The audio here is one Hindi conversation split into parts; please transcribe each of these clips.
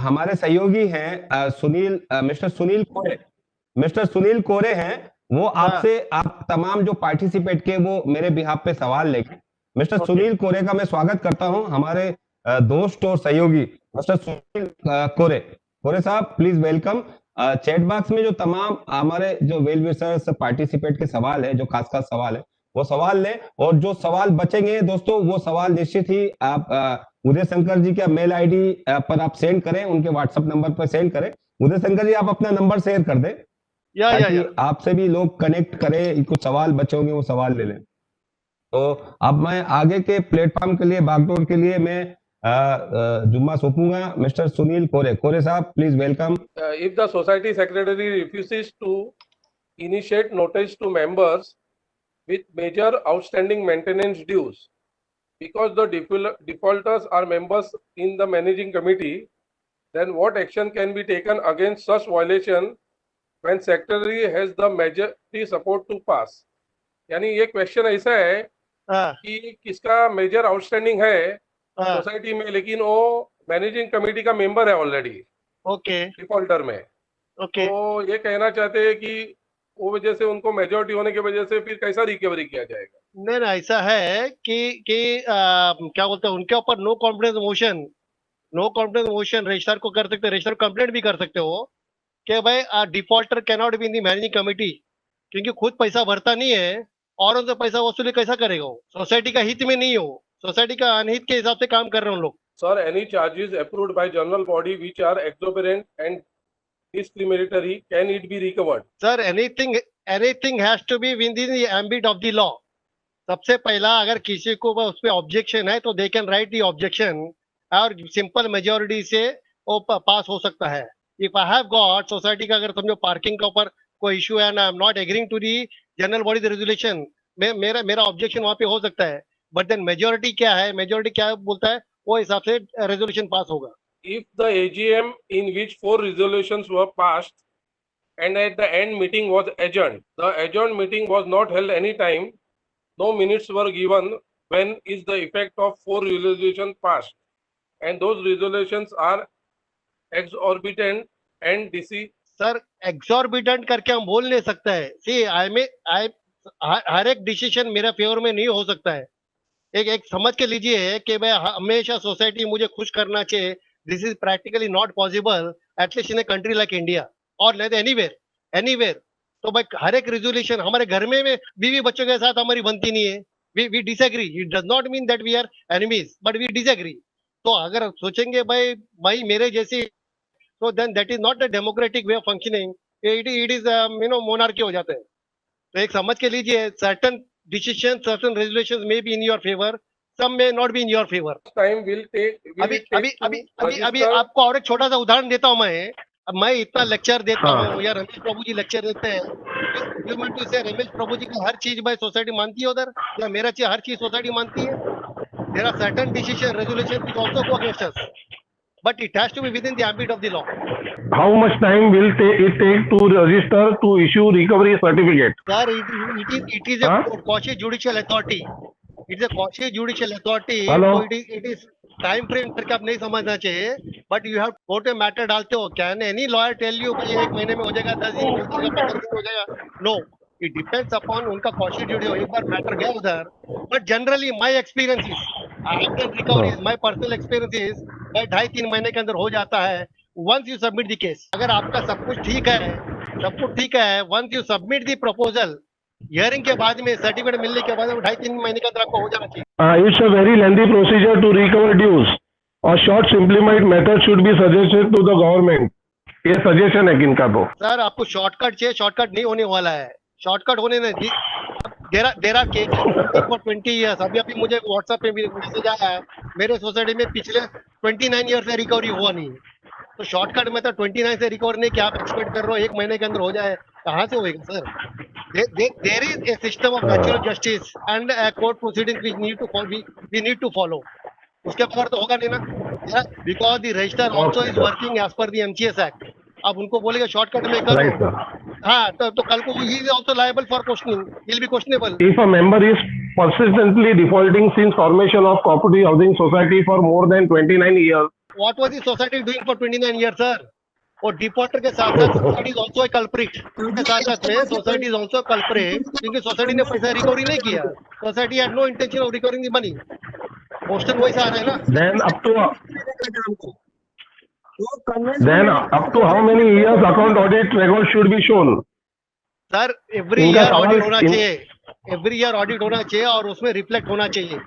हमारे सहयोगी हैं मिस्टर सुनील कोरे हैं। वो हाँ। आपसे आप तमाम जो पार्टिसिपेट किए वो मेरे बिहाफ पे सवाल लेंगे। Mister okay. सुनील कोरे का मैं स्वागत करता हूं, हमारे दोस्त और सहयोगी मिस्टर सुनील कोरे। कोरे साहब प्लीज वेलकम। चैट बॉक्स में जो तमाम हमारे जो वेल विशर्स पार्टिसिपेट के सवाल है, जो खास खास सवाल है, वो सवाल लें। और जो सवाल बचेंगे दोस्तों, वो सवाल निश्चित ही आप उदय शंकर जी का मेल आईडी पर आप सेंड करें, उनके व्हाट्सएप नंबर पर सेंड करें। उदय शंकर जी, आप अपना नंबर शेयर कर दें ताकि या आपसे भी लोग कनेक्ट करें, कुछ सवाल बचे होंगे वो सवाल ले लें। तो अब मैं आगे के प्लेटफॉर्म के लिए, बागडोर के लिए मैं जुम्मा सौंपूंगा मिस्टर सुनील कोरे। कोरे साहब please welcome. If the society secretary refuses to initiate notice to members with major outstanding maintenance dues because the defaulters are members in the managing committee, then what action can be taken against such violation when secretary has the majority support to pass? यानी ये क्वेश्चन ऐसा है हाँ कि किसका मेजर आउटस्टैंडिंग है हाँ। सोसाइटी में, लेकिन वो मैनेजिंग कमेटी का मेंबर है ऑलरेडी ओके डिफॉल्टर में। ओके। तो ये कहना चाहते हैं कि वो वजह से उनको मेजोरिटी होने की वजह से फिर कैसा रिकवरी किया जाएगा? नहीं नहीं, ऐसा है कि क्या बोलते हैं, उनके ऊपर नो कॉन्फिडेंस मोशन रजिस्ट्रार को कर सकते हैं, रजिस्ट्रार कंप्लेंट भी कर सकते हो कि भाई defaulter can not be in the managing committee, क्योंकि खुद पैसा भरता नहीं है और उनसे पैसा वसूली कैसा करेगा वो? सोसाइटी का हित में नहीं हो, सोसाइटी का अनहित के हिसाब से काम कर रहे हैं उन लोग। Sir, any charges approved by general body which are exorbitant and discriminatory, can it be recovered? Sir anything has to be within the ambit of the law. सबसे पहला, अगर किसी को उस पर ऑब्जेक्शन है तो they can write the objection और सिंपल मेजोरिटी से वो पास हो सकता है। If I have got society का, अगर समझो पार्किंग के ऊपर कोई इशू है ना, I am not agreeing to the general body resolution, मेरा मेरा ऑब्जेक्शन वहां पे हो सकता है। बट देन मेजोरिटी क्या बोलता है, वो हिसाब से रेजोल्यूशन पास होगा। If the AGM in which 4 resolutions were passed and at the end meeting was adjourned, the adjourned meeting was not held any time, no minutes were given, when is the effect of 4 resolutions passed and those resolutions are exorbitant and sir exorbitant करके हम बोल नहीं सकता है। सी आई हर एक डिसीजन मेरा फेवर में नहीं हो सकता है। एक समझ के लीजिए कि भाई हमेशा सोसाइटी मुझे खुश करना चाहिए, this is practically not possible at least in a country like India और नहीं एनीवेयर। तो भाई हर एक रेजोल्यूशन हमारे घर में बीवी बच्चों के साथ हमारी बनती नहीं है, we disagree. It does not mean that we are enemies, but we disagree. तो अगर सोचेंगे भाई भाई मेरे जैसी, तो then that is not a democratic way of functioning, it is monarchy हो जाता है। तो एक समझ के लीजिए, certain decision, certain resolutions may be in your favour, some may not be in your favor. time will take अभी आपको और एक छोटा सा उदाहरण देता हूँ मैं। अब मैं इतना लेक्चर देता हूँ, या रमेश प्रभु जी लेक्चर देते हैं, यू मीन टू से रमेश प्रभु जी की हर चीज भाई सोसाइटी मानती है उधर, या मेरा चीज हर चीज सोसाइटी मानती है? There are certain decision resolution which also go against us, but it has to be within the ambit of the law. How much time will it take to register to issue recovery certificate? Sir, it is a quasi judicial authority. It is a quasi judicial authority. Hello? So it is time frame करके आप नहीं समझना चाहिए, बट यू हैव कोर्ट में मैटर डालते हो, can any lawyer tell you भाई 1 महीने में हो जाएगा, 10 दिन में हो जाएगा, 15 दिन में हो जाएगा? नो, इट डिपेंड्स अपॉन उनका कॉन्स्टिट्यूट जुडियो। एक बार मैटर गया उधर, but generally my experience is I have done recovery, my personal experience is 2.5-3 महीने के अंदर हो जाता है once you submit the case. अगर आपका सब कुछ ठीक है, once you submit the proposal, hearing के बाद में सर्टिफिकेट मिलने के बाद 2.5-3 महीने के अंदर आपको हो जाना चाहिए। It's a very lengthy procedure to recover dues. A short simplified method should be suggested to the government. ये सजेशन है किनका? तो सर आपको शॉर्टकट चाहिए, शॉर्टकट नहीं होने वाला है, शॉर्टकट होने नहीं। There are cases for 20 years. अभी मुझे व्हाट्सएप पे भी मैसेज आया है, मेरे सोसाइटी में पिछले 29 ईयर से रिकवरी हुआ नहीं है। तो शॉर्टकट में तो 29 से रिकवर नहीं, क्या आप एक्सपेक्ट कर रहे हो 1 महीने के अंदर हो जाए? कहाँ से होएगा sir? There is a system of natural justice and a court proceedings which we need to follow. उसके बगैर तो होगा नहीं ना, because the registrar also is working as per the MCS Act. अब उनको बोलेगा शॉर्टकट में करो, हाँ तो कल को he is also liable for questioning, he will be questionable. If a member is persistently defaulting since formation of cooperative housing society for more than 29 years, what was the society doing for 29 years, sir? और डिफॉल्टर के साथ साथ society is also a culprit के साथ साथ में सोसाइटी इज ऑल्सो कल्प्रिट क्योंकि सोसाइटी ने पैसा रिकवरी नहीं किया. Society had no intention of recovering the money. Question वही आ रहा है ना. Then up to how many years account audit record should be shown? Sir every इनका ईयर सवाल ऑडिट होना इन- चाहिए. एवरी ईयर ऑडिट होना चाहिए और उसमें रिफ्लेक्ट होना चाहिए.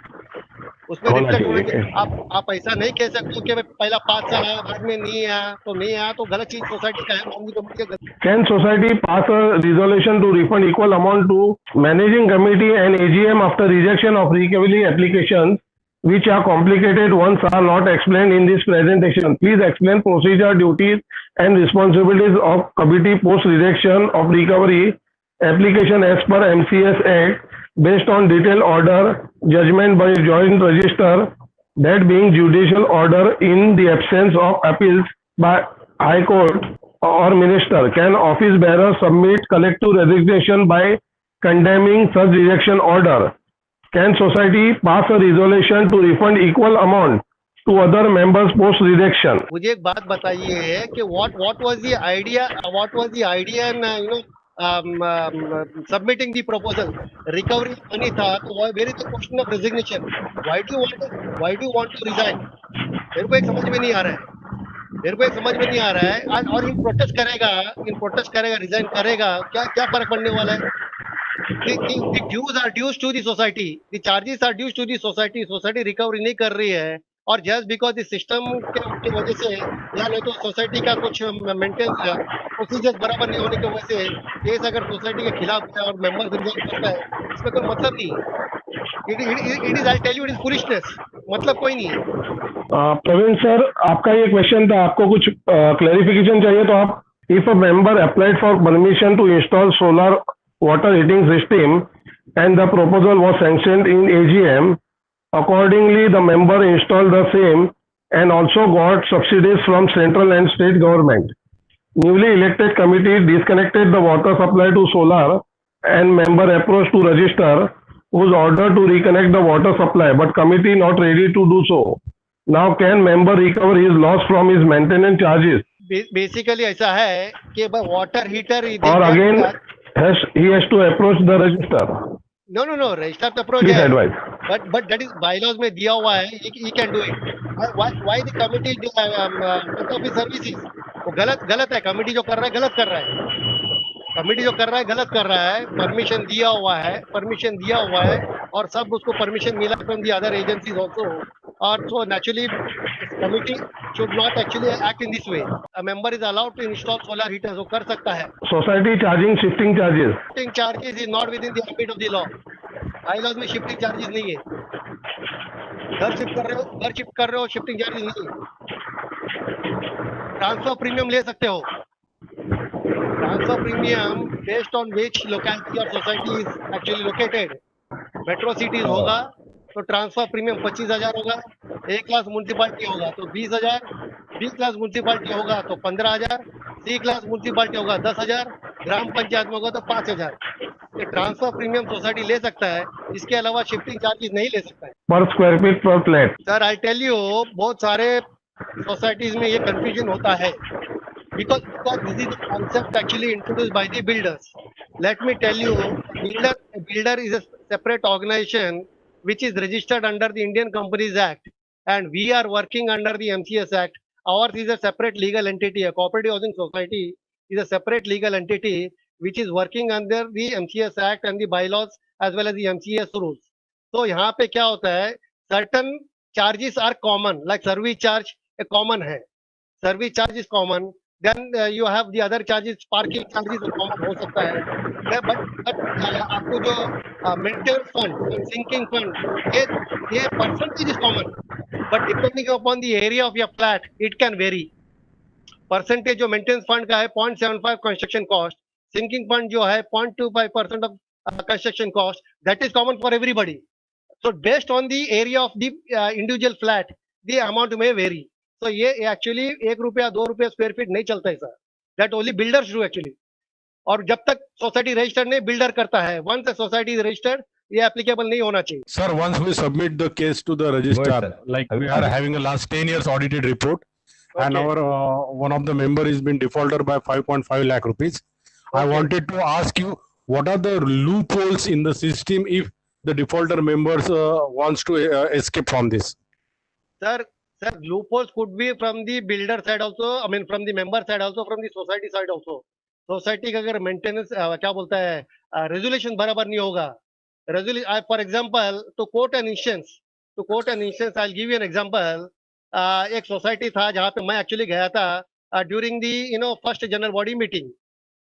उसमें होना रिफ्लेक्ट होना चाहिए। चाहिए. आप ऐसा नहीं कह सकते कि भाई पहला 5 साल आया बाद में नहीं आया तो नहीं आया तो गलत चीज सोसाइटी का है. मांगी कमेटी का गलत. Can society pass a resolution to refund equal amount to managing committee and AGM after rejection of recovery applications which are complicated ones are not explained in this presentation? Please explain procedure, duties and responsibilities of committee post rejection of recovery application as per MCS Act based on detailed order judgment by joint register, that being judicial order in the absence of appeals by High Court or minister. Can office bearer submit collective resignation by condemning such rejection order? Can society pass a resolution to refund equal amount to other members post rejection? मुझे एक बात बताइए कि what was the idea in submitting the proposal. Recovery money था तो where is the question of resignation? Why do you want to resign? मेरे को एक समझ में नहीं आ रहा है. और इन प्रोटेस्ट करेगा रिजाइन करेगा क्या फर्क पड़ने वाला है. The dues are dues to the society. The charges are dues to the society. Society recovery नहीं कर रही है और जस्ट बिकॉज द सिस्टम की वजह से या नहीं तो सोसाइटी का कुछ मेंटेनेंस प्रोसीजर्स बराबर नहीं होने की वजह से केस अगर सोसाइटी के खिलाफ है और मेंबर रिजेक्ट करता है इसमें कोई मतलब नहीं है. It is I tell you it is foolishness. मतलब कोई नहीं है. प्रवीण सर, आपका ये क्वेश्चन था, आपको कुछ क्लैरिफिकेशन चाहिए तो आप, if a member applied for permission to install solar water heating system and the proposal was sanctioned in AGM, accordingly the member installed the same and also got subsidies from central and state government. Newly elected committee disconnected the water supply to solar and member approached to register whose order to reconnect the water supply but committee not ready to do so. Now can member recover his loss from his maintenance charges? Basically ऐसा है कि water heater Or again he has to approach the register. No, register approach Please है. advise. But that is bylaws में दिया हुआ है. He can do it. Why the committee of services? वो गलत है. कमिटी जो कर रहा है गलत कर रहा है. परमिशन दिया हुआ है और सब उसको परमिशन मिला from the other agencies also. और so naturally committee should not actually act in this way. A member is allowed to install solar heaters. वो कर सकता है. Society charging shifting charges. Shifting charges is not within the ambit of the law. bylaws में शिफ्टिंग चार्जेस नहीं है. घर शिफ्ट कर रहे हो शिफ्टिंग चार्जेस नहीं है. ट्रांसफर प्रीमियम ले सकते हो. Transfer premium based on which locality और society is actually located. Metro cities होगा तो ट्रांसफर प्रीमियम 25,000 होगा. ए क्लास म्यूनसिपालिटी होगा तो 20,000. बी क्लास म्यूनसिपालिटी होगा तो 15,000. सी क्लास म्यूनसिपालिटी होगा 10,000. ग्राम पंचायत में होगा तो 5,000. ट्रांसफर प्रीमियम सोसाइटी ले सकता है. इसके अलावा शिफ्टिंग चार्जेस नहीं ले सकता है. Per square feet per flat. Sir I tell you बहुत सारे सोसाइटीज में ये कंफ्यूजन होता है because this is the concept actually introduced by the builders. Let me tell you, builder is a separate organization which is registered under the Indian Companies Act and we are working under the MCS Act. Ours is a separate legal entity. A cooperative housing society is a separate legal entity which is working under the MCS Act and the bylaws as well as the MCS rules. So यहाँ पे क्या होता है, certain charges are common, like service charge a common है. Service charge is common. Then you have the other charges, parking charges common हो सकता है. But आपको जो maintenance fund, sinking fund, ये percentage is common. But depending upon the area of your flat, it can vary. Percentage जो maintenance fund का है 0.75 construction cost, sinking fund जो है 0.25% of construction cost, that is common for everybody. So based on the area of the individual flat, the amount may vary. So ये actually 1 रुपया 2 रुपया स्क्वायर फीट नहीं चलता है sir. That only builders do actually. और जब तक सोसाइटी रजिस्टर्ड नहीं बिल्डर करता है. Once a society is registered, ये एप्लीकेबल नहीं होना चाहिए। Sir, once we submit the case to the registrar, sir. like we are having a last 10 years audited report, and Okay. our one of the member is been defaulted by 5.5 lakh rupees. I Okay. wanted to ask you, what are the loopholes in the system if the defaulter members wants to escape from this? Sir, loopholes could be from the builder side also, I mean from the member side also, from the society side also. Society का अगर मेंटेनेंस क्या बोलता है रेजुलेशन बराबर नहीं होगा, for example to quote an instance I give you an example. एक सोसाइटी था जहाँ पे मैं एक्चुअली गया था during the first general body meeting,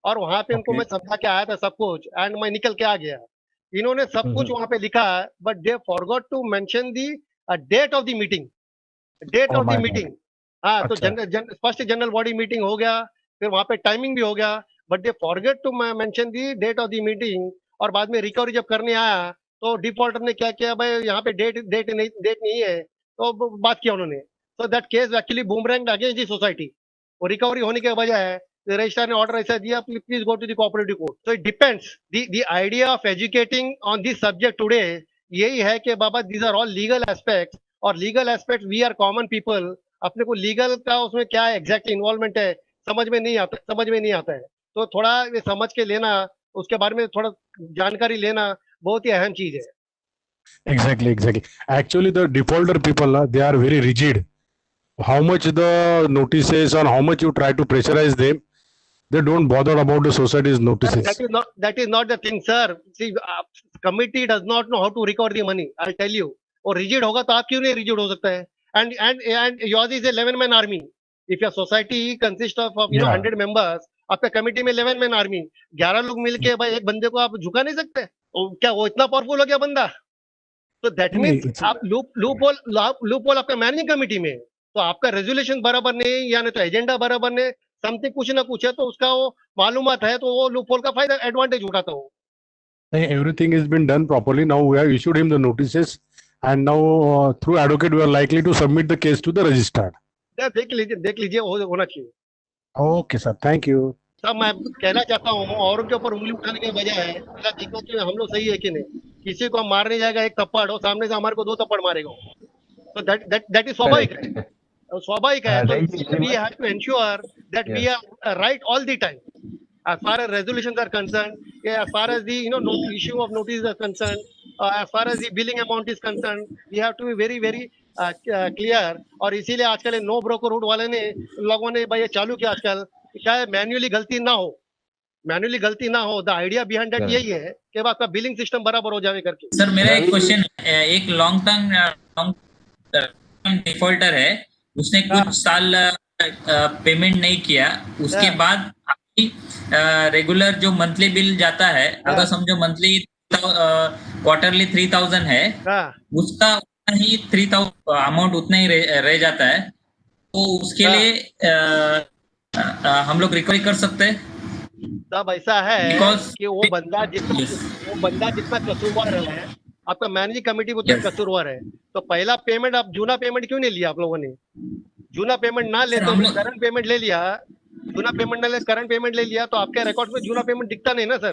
और वहाँ पे उनको मैं समझा के आया था सब कुछ, एंड मैं निकल के आ गया। इन्होंने सब कुछ वहाँ पे लिखा, but they forgot to mention the date of the meeting, हाँ। तो फर्स्ट जनरल बॉडी मीटिंग हो गया, फिर वहाँ पे टाइमिंग भी हो गया, but they forget to mention the date of the meeting. और बाद में रिकवरी जब करने आया तो डिफॉल्टर ने क्या किया, भाई यहाँ पे डेट नहीं है, तो बात किया उन्होंने। So that case actually boomerang against the society. और रिकवरी होने के बजाय रजिस्ट्रार ने ऑर्डर ऐसा दिया, please go to the cooperative court. So it depends, the idea of educating on this subject today यही है कि बाबा these are all legal aspects, और legal aspect we are common people, अपने को लीगल का उसमें क्या एग्जैक्टली इन्वॉल्वमेंट है समझ में नहीं आता है। तो थोड़ा ये समझ के लेना, उसके बारे में थोड़ा जानकारी लेना बहुत ही अहम चीज है। Exactly. Actually, the defaulter people, they are very rigid. How much the notices or how much you try to pressurize them, they don't bother about the society's notices. That is not the thing, sir. See, committee does not know how to recover the money. I'll tell you. और rigid होगा तो आप क्यों नहीं rigid हो सकता है? And yours is a 11-man army. If your society consists of 100 members, आपका कमेटी में 11-man army, 11 लोग मिलके भाई एक बंदे को आप झुका नहीं सकते? क्या वो इतना पावरफुल हो गया बंदा? तो दैट मीन्स आप लूप आपका मैनेजिंग कमेटी में, तो आपका रेजुलेशन बराबर नहीं, या नहीं तो एजेंडा बराबर नहीं, समथिंग कुछ ना कुछ है, तो उसका वो मालूमात है, तो वो लूप का फायदा एडवांटेज उठाता हो। Everything has been done properly. Now we have issued him the notices, and now through advocate we are likely to submit the case to the registrar. देख लीजिए होना चाहिए। Okay, sir. Thank you. सब मैं कहना चाहता हूँ, औरों के ऊपर उंगली उठाने के बजाय पहला देखो कि हम लोग सही है कि नहीं। किसी को हम मारने जाएगा एक थप्पड़, और सामने से हमारे को 2 थप्पड़ मारेगा, तो दैट इज स्वाभाविक है। तो we have to ensure that we are right all the time as far as resolutions are concerned, as far as the issue of notice are concerned, as far as the billing amount is concerned, we have to be very very clear। और इसीलिए आजकल नो ब्रोकर रूट वाले ने लोगों ने भाई ये चालू किया आजकल, क्या है मैन्युअली गलती ना हो। द आइडिया बिहाइंड दैट यही है कि आपका बिलिंग सिस्टम बराबर हो जाए करके। सर मेरा एक क्वेश्चन, एक लॉन्ग टर्म डिफॉल्टर है, उसने कुछ साल पेमेंट नहीं किया, उसके बाद रेगुलर जो मंथली बिल जाता है, अगर समझो मंथली क्वार्टरली 3000 है, उसका उतना ही 3000 अमाउंट उतना ही रह जाता है, तो उसके लिए हम लोग रिकवरी कर सकते हैं। तब ऐसा है कि वो बंदा जितना कसूरवार है, आपका मैनेजिंग कमेटी उतना कसूरवार है, तो पहला पेमेंट आप जूना पेमेंट क्यों नहीं लिया? आप लोगों ने जूना पेमेंट ना ले तो करंट पेमेंट ले लिया, जूना पेमेंट ना ले करंट पेमेंट ले लिया, तो आपके रिकॉर्ड में जूना पेमेंट दिखता नहीं ना सर।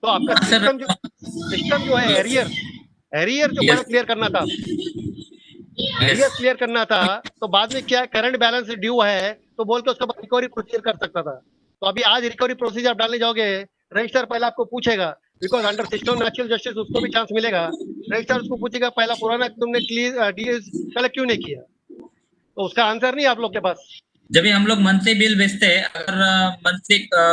तो आपका सिस्टम जो है एरियर जो क्लियर करना था, क्लियर करना था, तो बाद में क्या करंट बैलेंस ड्यू है तो बोल के उसके बाद रिकवरी प्रोसीजर कर सकता था। तो अभी आज रिकवरी प्रोसीजर आप डालने जाओगे, रजिस्टर पहले आपको पूछेगा, because under system natural justice उसको भी चांस मिलेगा, रजिस्टर उसको पूछेगा पहला पुराना तुमने डीएस कलेक्ट क्यों नहीं किया, तो उसका आंसर नहीं आप लोग के पास। जब भी हम लोग मंथली बिल भेजते हैं, अगर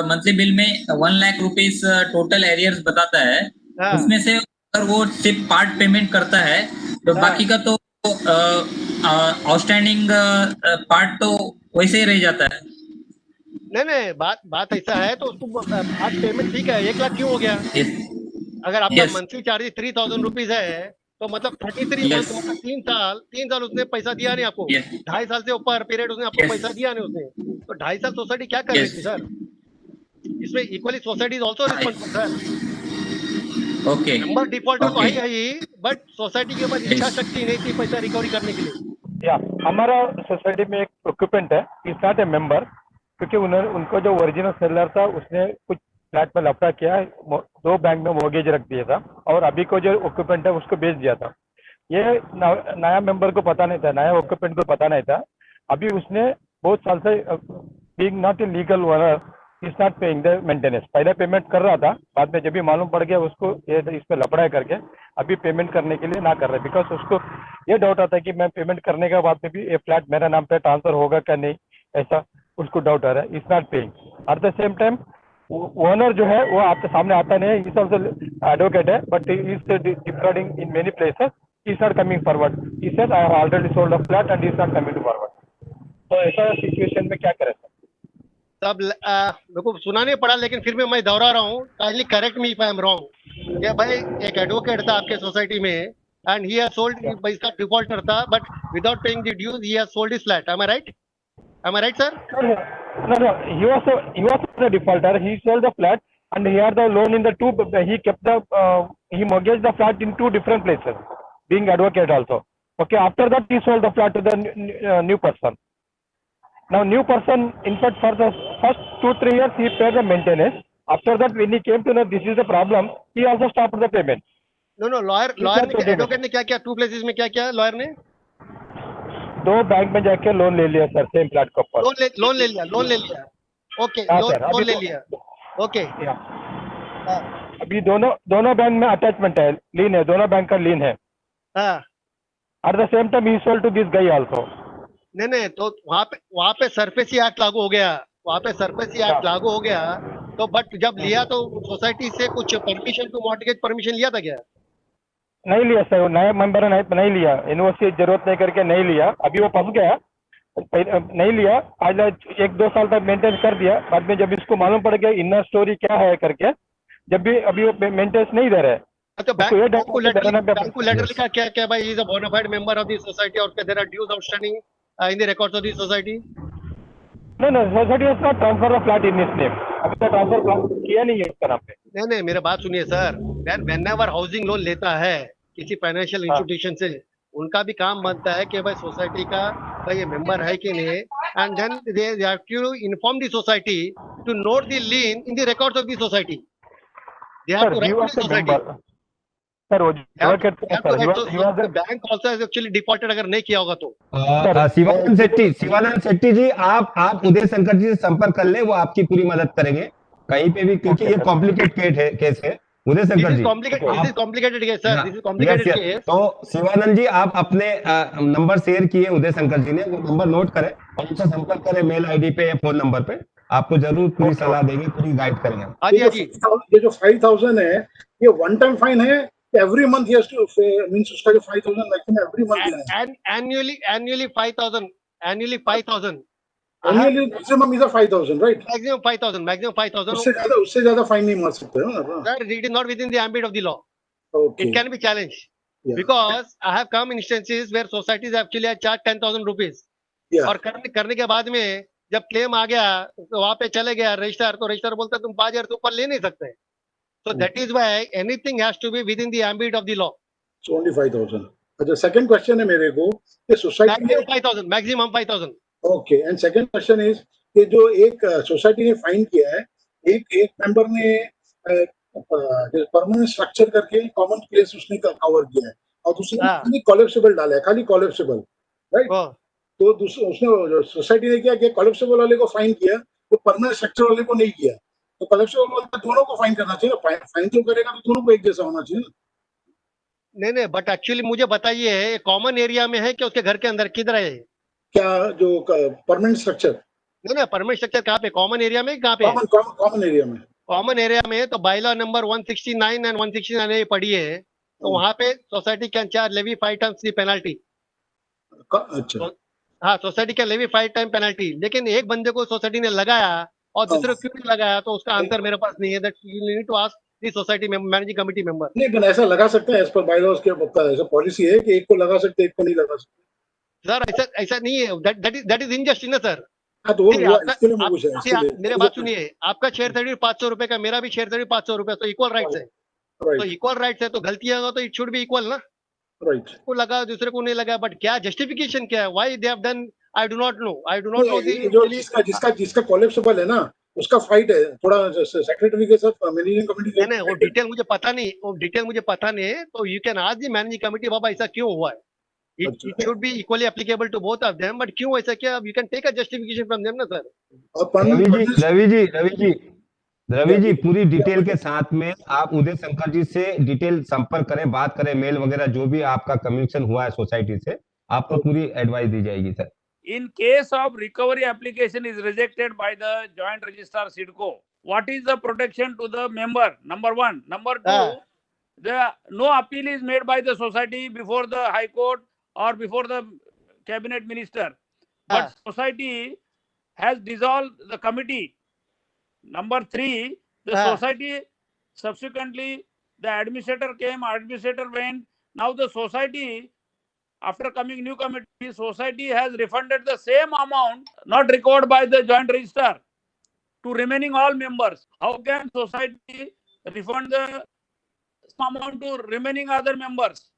मंथली बिल में 1 लाख रुपीस टोटल एरियर्स बताता है, उसमें से अगर वो सिर्फ पार्ट पेमेंट करता है तो बाकी का तो आउटस्टैंडिंग पार्ट तो वैसे ही रह जाता है। नहीं बात ऐसा है, तो उसको आज पेमेंट ठीक है 1 लाख क्यों हो गया? अगर आपका मंथली चार्जेस 3000 रुपीज है, तो मतलब 33 मंथ, मतलब 3 साल उसने पैसा दिया नहीं आपको, 2.5 साल से ऊपर पीरियड उसने आपको पैसा दिया नहीं उसने, तो 2.5 साल सोसाइटी क्या कर रही थी सर? इसमें equally society is also responsible sir. Okay, number defaulter तो है ही, बट सोसाइटी के पास इच्छा शक्ति नहीं थी पैसा रिकवरी करने के लिए। हमारा सोसाइटी में एक ऑक्यूपेंट है, इज नॉट ए मेंबर, क्योंकि उनको जो ओरिजिनल सेलर था उसने कुछ फ्लैट में लफड़ा किया, 2 बैंक में मॉर्गेज रख दिया था और अभी को जो ऑक्यूपेंट है उसको बेच दिया था। ये नया मेंबर को पता नहीं था, नया ऑक्यूपेंट को पता नहीं था। अभी उसने बहुत साल से being not a legal owner is not paying the maintenance. पहले पेमेंट कर रहा था, बाद में जब भी मालूम पड़ गया उसको ये इस पे लफड़ा है करके अभी पेमेंट करने के लिए ना कर रहे, बिकॉज उसको ये डाउट आता है कि मैं पेमेंट करने के बाद में भी ये फ्लैट मेरा नाम पे ट्रांसफर होगा क्या नहीं, ऐसा उसको डाउट आ रहा है। Is not paying. At the same time owner जो है वो आपके सामने आता नहीं है, इस ऑल्सो एडवोकेट है, but is defrauding in many places, is not coming forward. He said I have already sold a flat and is not coming forward. तो ऐसा सिचुएशन में क्या करें सर? तब मेरे को सुना नहीं पड़ा, लेकिन फिर भी मैं दोहरा रहा हूँ, kindly correct me if I am wrong. ये भाई एक एडवोकेट था आपके सोसाइटी में एंड ही हैज सोल्ड, इसका डिफॉल्टर था, but without paying the dues he has sold his flat. Am I right? Am I right, sir? No. He was the defaulter. He sold the flat and he had the loan in the two. He kept the he mortgaged the flat in 2 different places, being advocate also. Okay. After that, he sold the flat to the new person. Now, new person, in fact, for the first 2-3 years, he paid the maintenance. After that, when he came to know this is the problem, he also stopped the payment. No. Lawyer ने, एडवोकेट ने क्या किया? 2 places में क्या किया लॉयर ने? 2 बैंक में जाके लोन ले लिया सर, सेम फ्लैट के ऊपर। लोन ले लिया। ओके, लोन ले लिया। ओके। अभी दोनों बैंक में अटैचमेंट है, लीन है, दोनों बैंक का लीन है। हाँ। At the same time he sold to this guy also. नहीं, तो वहाँ पे सरफेसी एक्ट लागू हो गया। लागू हो गया तो, बट जब लिया तो सोसाइटी से कुछ परमिशन को मॉर्गेज परमिशन लिया था क्या? नहीं लिया सर, नया मेंबर ने नहीं लिया, यूनिवर्सिटी जरूरत नहीं करके नहीं लिया। अभी वो फंस गया, नहीं लिया। आज 1-2 साल तक मेंटेन कर दिया, बाद में जब इसको मालूम पड़ गया इनर स्टोरी क्या है करके, जब भी अभी वो मेंटेनेंस नहीं दे रहे। तो बैंक को लेटर लिखा क्या भाई is a bonafide member of the society और there are dues outstanding in the records of the society? No, society has not transfer the flat in his name. अभी तक ट्रांसफर किया नहीं है उसका नाम पे। नहीं, मेरे बात सुनिए सर। व्हेनेवर हाउसिंग लोन लेता है किसी फाइनेंशियल इंस्टीट्यूशन से, उनका भी काम बनता है कि भाई सोसाइटी का भाई ये मेंबर है कि नहीं, and then they have to inform the society to note the lien in the records of the society. They have to write to the society. Sir वो bank also has actually defaulted अगर नहीं किया होगा तो। शिवानंद शेट्टी जी, आप उदय शंकर जी से संपर्क कर ले, वो आपकी पूरी मदद करेंगे कहीं पे भी, क्योंकि ये कॉम्प्लिकेटेड केस है। Uday Shankar ji, this is complicated case sir, this is complicated case. तो शिवानंद जी, आप अपने नंबर शेयर किए उदय शंकर जी ने, वो नंबर नोट करें और उनसे संपर्क करें मेल आईडी पे या फोन नंबर पे। आपको जरूर पूरी सलाह देंगे, पूरी गाइड करेंगे। हाँ जी। ये जो 5,000 है, ये वन टाइम फाइन है? Every month he has to means उसका जो 5,000 maximum every month है। Annually 5,000. Annually maximum is a 5,000, right? Maximum 5,000. उससे ज्यादा फाइन नहीं मार सकते ना? Sir, it is not within the ambit of the law. Okay. It can be challenged. Yeah. Because I have come instances where societies actually have charged 10,000 rupees. Yeah. और करने के बाद में जब क्लेम आ गया तो वहां पे चले गया रजिस्ट्रार, तो रजिस्ट्रार बोलता तुम 5,000 से ऊपर ले नहीं सकते। So that is why anything has to be within the ambit of the law. It's only 5,000. अच्छा, second question है मेरे को, ये सोसाइटी में maximum 5,000. Okay, and second question is कि जो एक सोसाइटी ने फाइन किया है, एक मेंबर ने परमानेंट स्ट्रक्चर करके कॉमन प्लेस उसने कवर किया है और दूसरे ने खाली कोलैप्सिबल डाला है, खाली कोलैप्सिबल, राइट? तो उसने सोसाइटी ने क्या किया, कोलैप्सिबल वाले को फाइन किया, तो परमानेंट स्ट्रक्चर वाले को नहीं किया। तो कोलैप्सिबल वाले दोनों को फाइन करना चाहिए, फाइन तो करेगा तो दोनों को एक जैसा होना चाहिए ना? नहीं, बट एक्चुअली मुझे बताइए कॉमन एरिया में है कि उसके घर के अंदर किधर है? क्या जो परमानेंट स्ट्रक्चर? नहीं, परमानेंट स्ट्रक्चर कहाँ पे? कॉमन एरिया में कहाँ पे? कॉमन एरिया में। कॉमन एरिया में तो बायलॉ नंबर 169 एंड 169 पढ़ी है, तो वहाँ पे society can charge levy 5 times the penalty. अच्छा। हाँ, society can levy 5 time penalty, लेकिन एक बंदे को सोसाइटी ने लगाया और दूसरे क्यों नहीं लगाया, तो उसका आंसर मेरे पास नहीं है। That you need to ask the society managing committee member. नहीं, पर ऐसा लगा सकते हैं, एज पर बायलॉज के ऐसा पॉलिसी है कि एक को लगा सकते हैं, एक को नहीं लगा सकते। सर ऐसा नहीं है, दैट इज इनजस्ट ना सर। हाँ, तो वो इसके लिए मैं पूछ रहा हूं। मेरे बात सुनिए, आपका शेयर सर्टिफिकेट 500 रुपए का, मेरा भी शेयर सर्टिफिकेट 500 रुपए, तो इक्वल राइट्स है। तो इक्वल राइट्स है तो गलती होगा तो इट शुड बी इक्वल ना, राइट? को लगा दूसरे को नहीं लगा, बट क्या जस्टिफिकेशन क्या है, why they have done, I do not know. जो जिसका कोलैप्सिबल है ना, उसका फाइट है थोड़ा सेक्रेटरी के साथ, मैनेजिंग कमेटी के नहीं, वो डिटेल मुझे पता नहीं है, तो you can ask the managing committee बाबा ऐसा क्यों हुआ है. It should be equally applicable to both of them, but क्यों ऐसा क्या, you can take a justification from them ना सर. रवि जी पूरी डिटेल के साथ में आप उदय शंकर जी से डिटेल संपर्क करें, बात करें, मेल वगैरह जो भी आपका कम्युनिकेशन हुआ है सोसाइटी से, आपको पूरी एडवाइस दी जाएगी sir. In case of recovery application is rejected by the joint registrar SIDCO, what is the protection to the member? Number one. Number two, no appeal is made by the society before the High Court or before the cabinet minister, but society has dissolved the committee. Number three, the society subsequently, the administrator came, administrator went. Now the society, after coming new committee, society has refunded the same amount not recovered by the joint registrar to remaining all members. How can society refund the amount to remaining other members?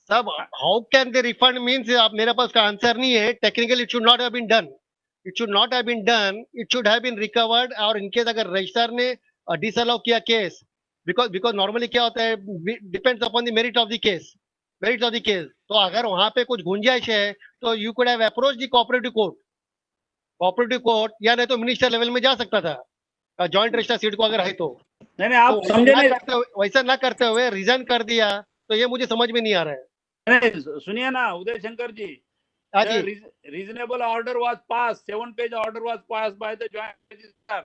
Sir, how can they refund means आप मेरे पास का आंसर नहीं है. Technically, it should not have been done. It should not have been done. It should have been recovered. और इनकेस अगर रजिस्ट्रार ने डिसअलाउ किया केस, because normally क्या होता है, depends upon the merit of the case. Merits of the case. तो अगर वहां पे कुछ गुंजाइश है, तो you could have approached the cooperative court. Cooperative court या नहीं तो मिनिस्टर लेवल में जा सकता था. जॉइंट रजिस्ट्रार सीट को अगर है तो. नहीं आप समझे नहीं. वैसा ना करते हुए रिजाइन कर दिया, तो ये मुझे समझ में नहीं आ रहा है. सुनिए ना उदय शंकर जी, reasonable order was passed, 7-page order was passed by the joint registrar.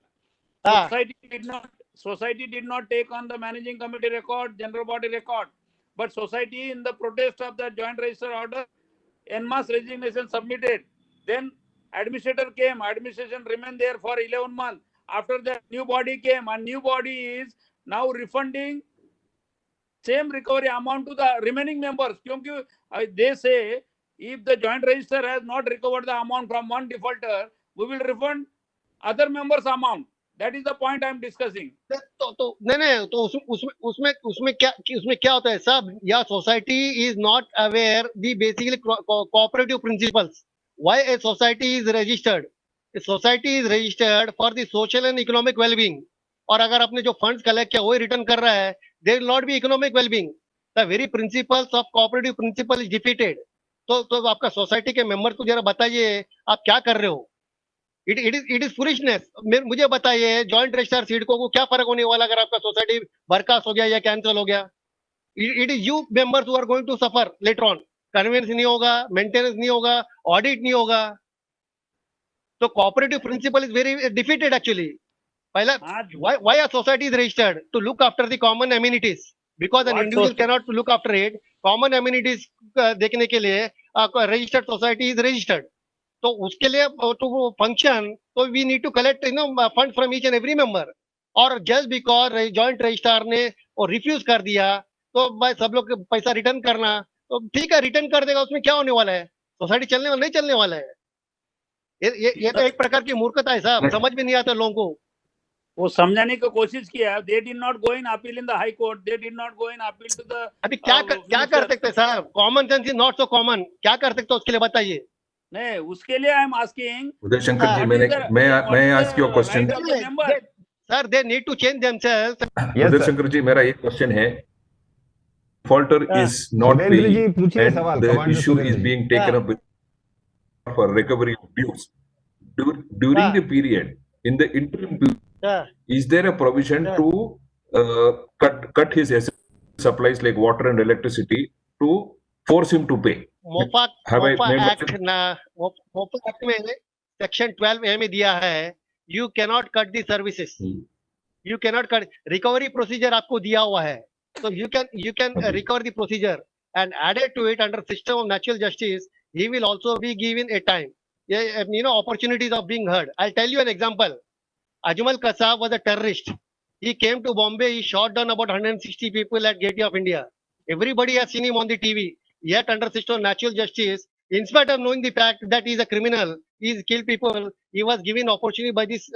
Society did not take on the managing committee record, general body record, but society in the protest of the joint registrar order, en masse resignation submitted. Then administrator came, administration remained there for 11 months. After that new body came, and new body is now refunding same recovery amount to the remaining members. Kyunki they say if the joint register has not recovered the amount from one defaulter, we will refund other members amount. That is the point I am discussing. तो नहीं तो उसमें क्या होता है साहब, या society is not aware the basically cooperative principles. Why a society is registered? Society is registered for the social and economic wellbeing. और अगर आपने जो फंड्स कलेक्ट किया वही रिटर्न कर रहा है, there will not be economic wellbeing. The very principles of cooperative principle is defeated. तो आपका सोसाइटी के मेंबर को जरा बताइए आप क्या कर रहे हो. It is foolishness. मुझे बताइए जॉइंट रजिस्ट्रार सीडको को क्या फर्क होने वाला अगर आपका सोसाइटी बर्खास्त हो गया या कैंसिल हो गया. It is you members who are going to suffer later on. Conveyance नहीं होगा, मेंटेनेंस नहीं होगा, ऑडिट नहीं होगा. तो cooperative principle is very defeated actually. पहला why a society is registered to look after the common amenities, because an individual can not look after it. Common amenities देखने के लिए रजिस्टर्ड सोसाइटी इज रजिस्टर्ड. तो उसके लिए तो वो फंक्शन, तो we need to collect fund from each and every member. और जस्ट बिकॉज जॉइंट रजिस्ट्रार ने और रिफ्यूज कर दिया तो भाई सब लोग पैसा रिटर्न करना, तो ठीक है रिटर्न कर देगा, उसमें क्या होने वाला है. सोसाइटी चलने वाला नहीं चलने वाला है. ये तो एक प्रकार की मूर्खता है साहब, समझ में नहीं आता लोगों को. वो समझाने की कोशिश किया. They did not go in appeal in the high court, they did not go in appeal to the. अभी क्या कर सकते साहब? Common sense is not so common. क्या कर सकते उसके लिए बताइए. नहीं उसके लिए I am asking Uday Shankar ji, मैं ask your question. Sir they need to change themselves. Uday Shankar ji, मेरा एक क्वेश्चन है. Defaulter is not paying and the issue is being taken up for recovery of dues. During the period, in the interim period, is there a provision to cut his supplies like water and electricity to force him to pay? MOFA act में सेक्शन 12A में दिया है, you cannot cut the services. You cannot cut. Recovery procedure आपको दिया हुआ है, so you can recover the procedure, and added to it under system of natural justice, he will also be given a time, opportunities of being heard. I'll tell you an example. Ajmal Kasab was a terrorist. He came to Bombay, he shot down about 160 people at Gateway of India. Everybody has seen him on the TV. Yet under system of natural justice, in spite of knowing the fact that he is a criminal, he's killed people, he was given opportunity by this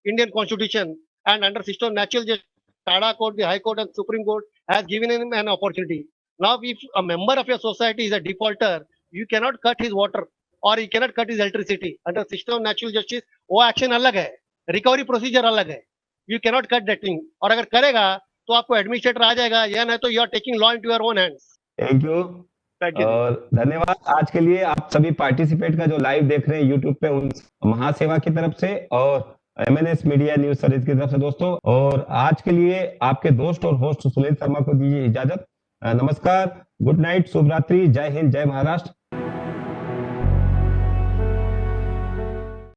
Indian constitution, and under system of natural justice, Tata Court, the High Court and Supreme Court has given him an opportunity. Now, if a member of your society is a defaulter, you cannot cut his water or you cannot cut his electricity. Under system of natural justice, वो action अलग है. रिकवरी प्रोसीजर अलग है, you cannot cut that thing. और अगर करेगा तो आपको एडमिनिस्ट्रेटर आ जाएगा, या नहीं तो you are taking law into your own hands. Thank you और धन्यवाद। आज के लिए आप सभी पार्टिसिपेट का जो लाइव देख रहे हैं यूट्यूब पे, उन महासेवा की तरफ से और MNS मीडिया न्यूज सर्विस की तरफ से दोस्तों। और आज के लिए आपके दोस्त और होस्ट सुनील शर्मा को दीजिए इजाजत। नमस्कार, गुड नाइट, शुभ रात्रि, जय हिंद, जय महाराष्ट्र।